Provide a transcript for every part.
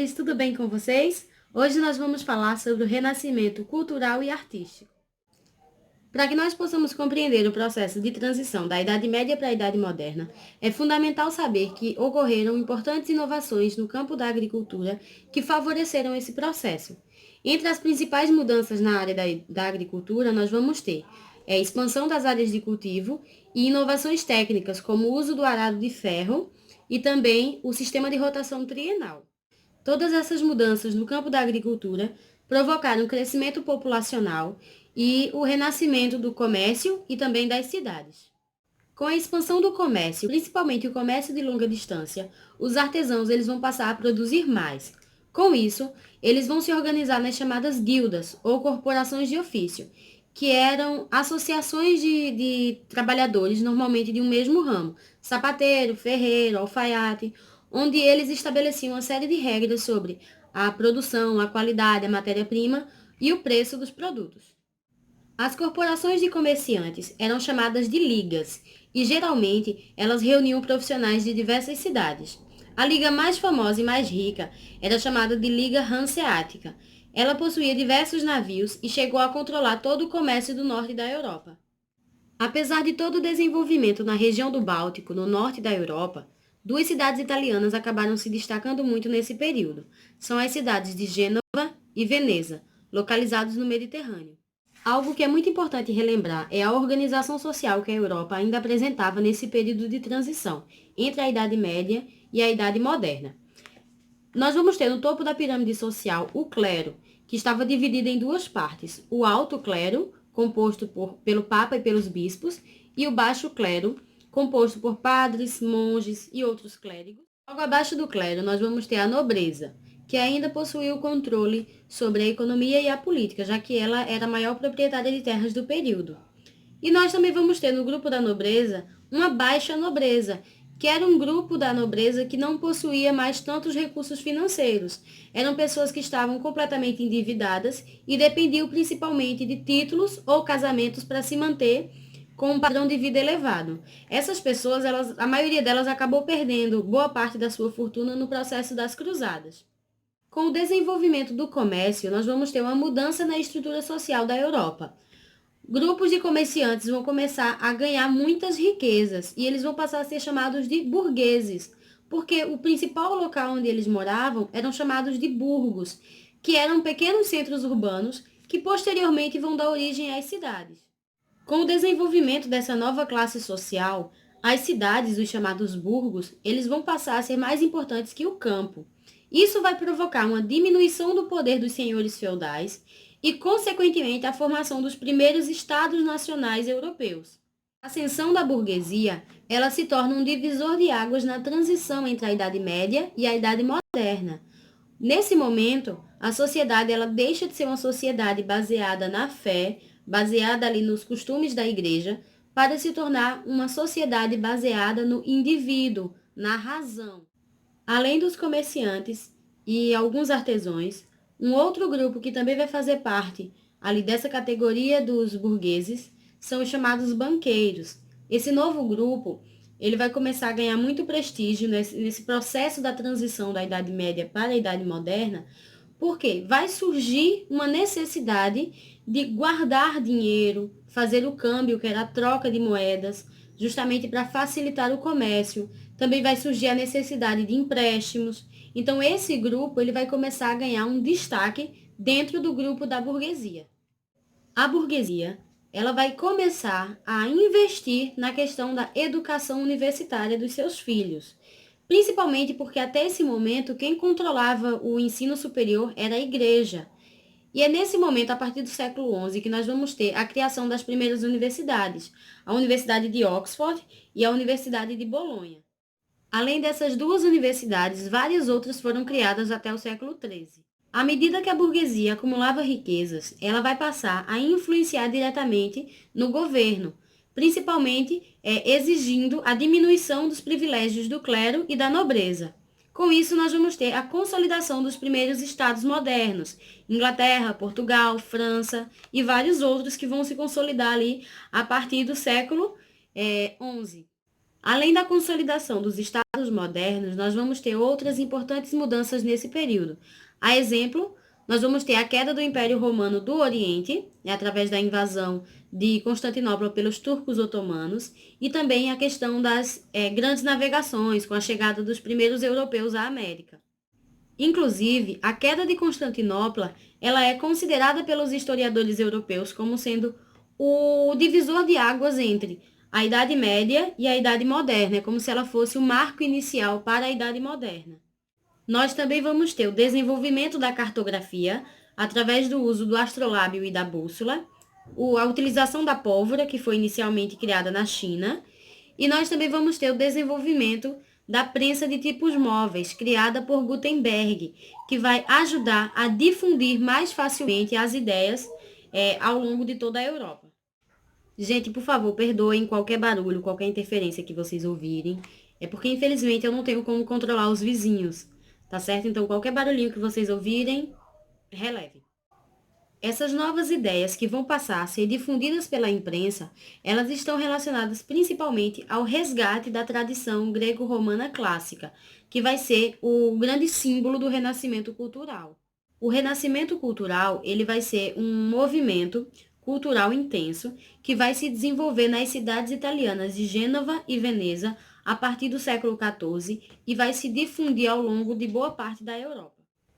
estudantes, tudo bem com vocês? Hoje nós vamos falar sobre o renascimento cultural e artístico. Para que nós possamos compreender o processo de transição da Idade Média para a Idade Moderna, é fundamental saber que ocorreram importantes inovações no campo da agricultura que favoreceram esse processo. Entre as principais mudanças na área da agricultura, nós vamos ter a expansão das áreas de cultivo e inovações técnicas, como o uso do arado de ferro e também o sistema de rotação trienal. Todas essas mudanças no campo da agricultura provocaram um crescimento populacional e o renascimento do comércio e também das cidades. Com a expansão do comércio, principalmente o comércio de longa distância, os artesãos eles vão passar a produzir mais. Com isso, eles vão se organizar nas chamadas guildas ou corporações de ofício, que eram associações de trabalhadores, normalmente de um mesmo ramo, sapateiro, ferreiro, alfaiate, onde eles estabeleciam uma série de regras sobre a produção, a qualidade, a matéria-prima e o preço dos produtos. As corporações de comerciantes eram chamadas de ligas e geralmente elas reuniam profissionais de diversas cidades. A liga mais famosa e mais rica era chamada de Liga Hanseática. Ela possuía diversos navios e chegou a controlar todo o comércio do norte da Europa. Apesar de todo o desenvolvimento na região do Báltico, no norte da Europa, duas cidades italianas acabaram se destacando muito nesse período. São as cidades de Gênova e Veneza, localizadas no Mediterrâneo. Algo que é muito importante relembrar é a organização social que a Europa ainda apresentava nesse período de transição entre a Idade Média e a Idade Moderna. Nós vamos ter no topo da pirâmide social o clero, que estava dividido em duas partes: o alto clero, composto pelo Papa e pelos bispos, e o baixo clero, composto por padres, monges e outros clérigos. Logo abaixo do clero, nós vamos ter a nobreza, que ainda possuía o controle sobre a economia e a política, já que ela era a maior proprietária de terras do período. E nós também vamos ter no grupo da nobreza uma baixa nobreza, que era um grupo da nobreza que não possuía mais tantos recursos financeiros. Eram pessoas que estavam completamente endividadas e dependiam principalmente de títulos ou casamentos para se manter com um padrão de vida elevado. Essas pessoas, a maioria delas acabou perdendo boa parte da sua fortuna no processo das cruzadas. Com o desenvolvimento do comércio, nós vamos ter uma mudança na estrutura social da Europa. Grupos de comerciantes vão começar a ganhar muitas riquezas e eles vão passar a ser chamados de burgueses, porque o principal local onde eles moravam eram chamados de burgos, que eram pequenos centros urbanos que posteriormente vão dar origem às cidades. Com o desenvolvimento dessa nova classe social, as cidades, os chamados burgos, eles vão passar a ser mais importantes que o campo. Isso vai provocar uma diminuição do poder dos senhores feudais e, consequentemente, a formação dos primeiros estados nacionais europeus. A ascensão da burguesia, ela se torna um divisor de águas na transição entre a Idade Média e a Idade Moderna. Nesse momento, a sociedade ela deixa de ser uma sociedade baseada na fé, baseada ali nos costumes da igreja, para se tornar uma sociedade baseada no indivíduo, na razão. Além dos comerciantes e alguns artesãos, um outro grupo que também vai fazer parte ali dessa categoria dos burgueses são os chamados banqueiros. Esse novo grupo, ele vai começar a ganhar muito prestígio nesse processo da transição da Idade Média para a Idade Moderna, porque vai surgir uma necessidade de guardar dinheiro, fazer o câmbio, que era a troca de moedas, justamente para facilitar o comércio. Também vai surgir a necessidade de empréstimos. Então, esse grupo ele vai começar a ganhar um destaque dentro do grupo da burguesia. A burguesia ela vai começar a investir na questão da educação universitária dos seus filhos, principalmente porque até esse momento quem controlava o ensino superior era a igreja. E é nesse momento, a partir do século XI, que nós vamos ter a criação das primeiras universidades, a Universidade de Oxford e a Universidade de Bolonha. Além dessas duas universidades, várias outras foram criadas até o século XIII. À medida que a burguesia acumulava riquezas, ela vai passar a influenciar diretamente no governo, principalmente exigindo a diminuição dos privilégios do clero e da nobreza. Com isso, nós vamos ter a consolidação dos primeiros estados modernos, Inglaterra, Portugal, França e vários outros que vão se consolidar ali a partir do século XI. Além da consolidação dos estados modernos, nós vamos ter outras importantes mudanças nesse período. A exemplo, nós vamos ter a queda do Império Romano do Oriente, através da invasão de Constantinopla pelos turcos otomanos, e também a questão das grandes navegações, com a chegada dos primeiros europeus à América. Inclusive, a queda de Constantinopla, ela é considerada pelos historiadores europeus como sendo o divisor de águas entre a Idade Média e a Idade Moderna, é como se ela fosse o marco inicial para a Idade Moderna. Nós também vamos ter o desenvolvimento da cartografia, através do uso do astrolábio e da bússola, a utilização da pólvora, que foi inicialmente criada na China, e nós também vamos ter o desenvolvimento da prensa de tipos móveis, criada por Gutenberg, que vai ajudar a difundir mais facilmente as ideias ao longo de toda a Europa. Gente, por favor, perdoem qualquer barulho, qualquer interferência que vocês ouvirem. É porque, infelizmente, eu não tenho como controlar os vizinhos, tá certo? Então, qualquer barulhinho que vocês ouvirem, releve. Essas novas ideias que vão passar a ser difundidas pela imprensa, elas estão relacionadas principalmente ao resgate da tradição grego-romana clássica, que vai ser o grande símbolo do renascimento cultural. O renascimento cultural, ele vai ser um movimento cultural intenso que vai se desenvolver nas cidades italianas de Gênova e Veneza a partir do século XIV e vai se difundir ao longo de boa parte da Europa.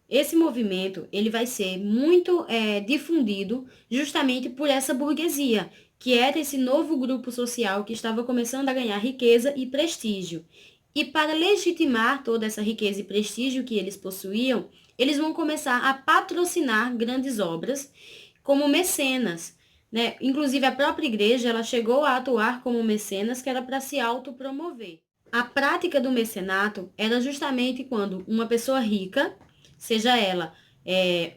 Esse movimento ele vai ser muito difundido justamente por essa burguesia, que era esse novo grupo social que estava começando a ganhar riqueza e prestígio. E para legitimar toda essa riqueza e prestígio que eles possuíam, eles vão começar a patrocinar grandes obras como mecenas, né? Inclusive a própria igreja ela chegou a atuar como mecenas, que era para se autopromover. A prática do mecenato era justamente quando uma pessoa rica, seja ela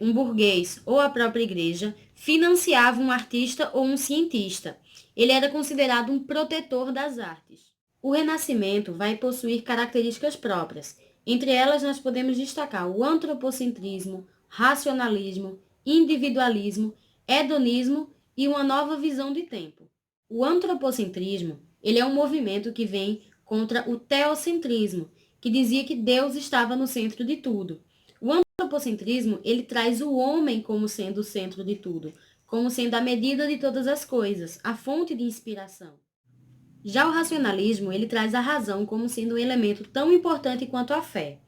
um burguês ou a própria igreja, financiava um artista ou um cientista. Ele era considerado um protetor das artes. O Renascimento vai possuir características próprias. Entre elas, nós podemos destacar o antropocentrismo, racionalismo, individualismo, hedonismo e uma nova visão de tempo. O antropocentrismo, ele é um movimento que vem contra o teocentrismo, que dizia que Deus estava no centro de tudo. O antropocentrismo, ele traz o homem como sendo o centro de tudo, como sendo a medida de todas as coisas, a fonte de inspiração. Já o racionalismo, ele traz a razão como sendo um elemento tão importante quanto a fé,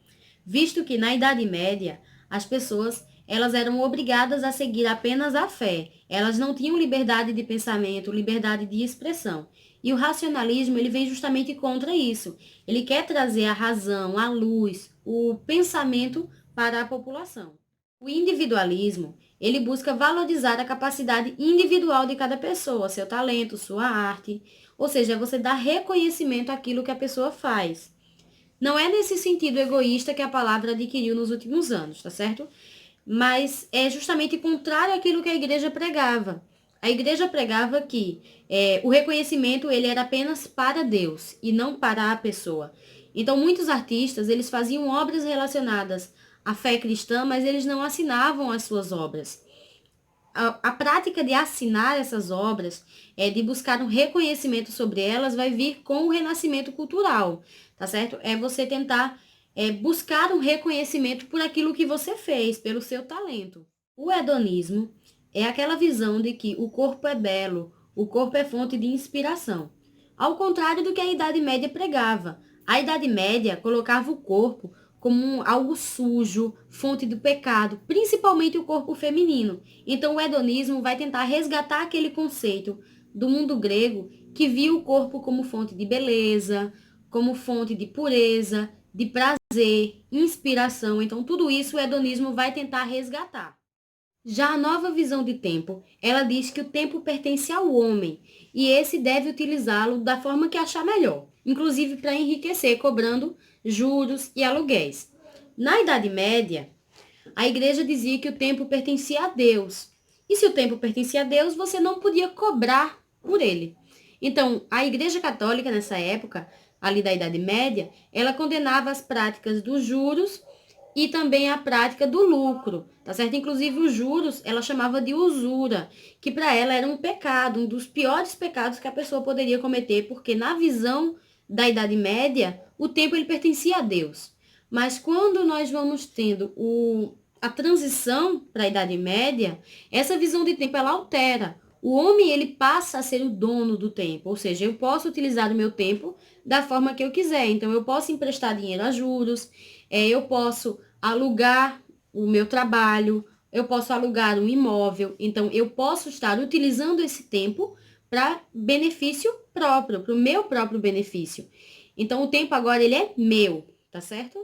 visto que na Idade Média, as pessoas elas eram obrigadas a seguir apenas a fé. Elas não tinham liberdade de pensamento, liberdade de expressão. E o racionalismo, ele vem justamente contra isso. Ele quer trazer a razão, a luz, o pensamento para a população. O individualismo, ele busca valorizar a capacidade individual de cada pessoa, seu talento, sua arte, ou seja, você dá reconhecimento àquilo que a pessoa faz. Não é nesse sentido egoísta que a palavra adquiriu nos últimos anos, tá certo? Mas é justamente contrário àquilo que a igreja pregava. A igreja pregava que o reconhecimento ele era apenas para Deus e não para a pessoa. Então, muitos artistas eles faziam obras relacionadas à fé cristã, mas eles não assinavam as suas obras. A prática de assinar essas obras, de buscar um reconhecimento sobre elas, vai vir com o renascimento cultural, tá certo? É você tentar buscar um reconhecimento por aquilo que você fez, pelo seu talento. O hedonismo é aquela visão de que o corpo é belo, o corpo é fonte de inspiração. Ao contrário do que a Idade Média pregava. A Idade Média colocava o corpo como algo sujo, fonte do pecado, principalmente o corpo feminino. Então o hedonismo vai tentar resgatar aquele conceito do mundo grego que via o corpo como fonte de beleza, como fonte de pureza, de prazer, inspiração. Então tudo isso o hedonismo vai tentar resgatar. Já a nova visão de tempo, ela diz que o tempo pertence ao homem e esse deve utilizá-lo da forma que achar melhor, inclusive para enriquecer, cobrando juros e aluguéis. Na Idade Média, a igreja dizia que o tempo pertencia a Deus. E se o tempo pertencia a Deus, você não podia cobrar por ele. Então, a Igreja Católica, nessa época, ali da Idade Média, ela condenava as práticas dos juros e também a prática do lucro, tá certo? Inclusive os juros, ela chamava de usura, que para ela era um pecado, um dos piores pecados que a pessoa poderia cometer, porque na visão da Idade Média, o tempo ele pertencia a Deus. Mas quando nós vamos tendo a transição para a Idade Média, essa visão de tempo ela altera. O homem ele passa a ser o dono do tempo, ou seja, eu posso utilizar o meu tempo da forma que eu quiser. Então, eu posso emprestar dinheiro a juros, eu posso alugar o meu trabalho, eu posso alugar um imóvel. Então, eu posso estar utilizando esse tempo para benefício próprio, para o meu próprio benefício. Então, o tempo agora ele é meu, tá certo?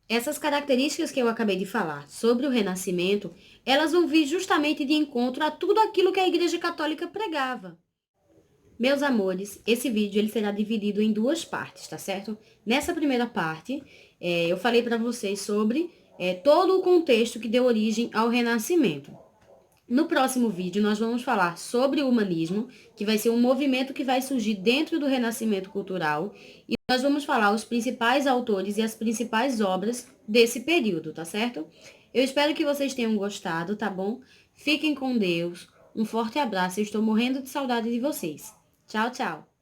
Essas características que eu acabei de falar sobre o Renascimento, elas vão vir justamente de encontro a tudo aquilo que a Igreja Católica pregava. Meus amores, esse vídeo ele será dividido em duas partes, tá certo? Nessa primeira parte, eu falei para vocês sobre todo o contexto que deu origem ao Renascimento. No próximo vídeo, nós vamos falar sobre o humanismo, que vai ser um movimento que vai surgir dentro do Renascimento cultural, e nós vamos falar os principais autores e as principais obras desse período, tá certo? Eu espero que vocês tenham gostado, tá bom? Fiquem com Deus, um forte abraço, eu estou morrendo de saudade de vocês. Tchau, tchau!